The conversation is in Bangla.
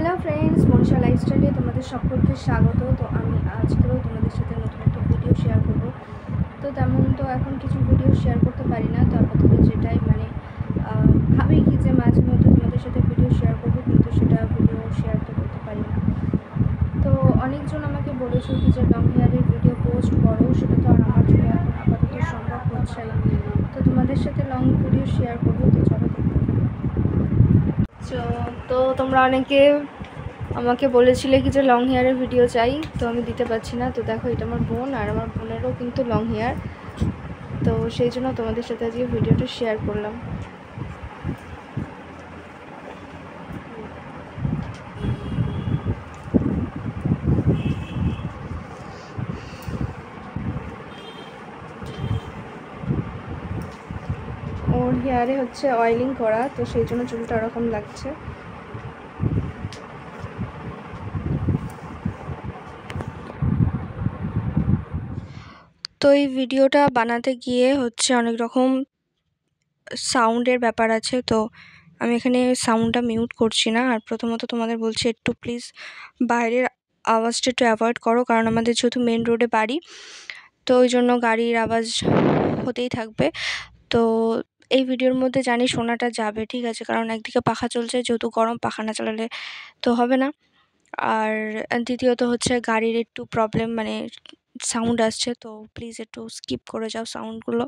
হ্যালো ফ্রেন্ডস, মনীষা লাইফস্টাইলে তোমাদের সকলকে স্বাগত। তো আমি আজকেও তোমাদের সাথে নতুন একটা ভিডিও শেয়ার করব। তো তেমন তো এখন কিছু ভিডিও শেয়ার করতে পারি না, তো আপাতত যেটাই ভাবি কি যে মাঝে মধ্যে তোমাদের সাথে ভিডিও শেয়ার করব, কিন্তু সেটা ভিডিও শেয়ার তো করতে পারি না। তো অনেকজন আমাকে বলেছো কি যে লং হেয়ারের ভিডিও পোস্ট করো, সেটা তো আর আমার জন্য এখন আপাতত সম্ভব হচ্ছে না। তো তোমাদের সাথে লং ভিডিও শেয়ার করবো, তো চলো দেখতে থাকো। তো তোমরা অনেকে আমাকে বলেছিলে কি যে লং হেয়ারের ভিডিও চাই, তো আমি দিতে পারছি না। তো দেখো, এটা আমার বোন, আর আমার বোনেরও কিন্তু লং হেয়ার, তো সেই জন্য তোমাদের সাথে আজকে ভিডিওটা শেয়ার করলাম। ওর হেয়ারে হচ্ছে অয়েলিং করা, তো সেই জন্য চুলটা ওরকম লাগছে। তো এই ভিডিওটা বানাতে গিয়ে হচ্ছে অনেক রকম সাউন্ডের ব্যাপার আছে, তো আমি এখানে সাউন্ডটা মিউট করছি না। আর প্রথমত তোমাদের বলছি একটু প্লিজ বাইরের আওয়াজটা একটু অ্যাভয়েড করো, কারণ আমাদের যেহেতু মেন রোডে বাড়ি, তো ওই জন্য গাড়ির আওয়াজ হতেই থাকবে। তো এই ভিডিওর মধ্যে জানি শোনাটা যাবে, ঠিক আছে, কারণ একদিকে পাখা চলছে, যেহেতু গরম, পাখা না চালালে তো হবে না। আর দ্বিতীয়ত হচ্ছে গাড়ির একটু প্রবলেম, সাউন্ড আসছে, তো প্লিজ একটু স্কিপ করে যাও সাউন্ডগুলো।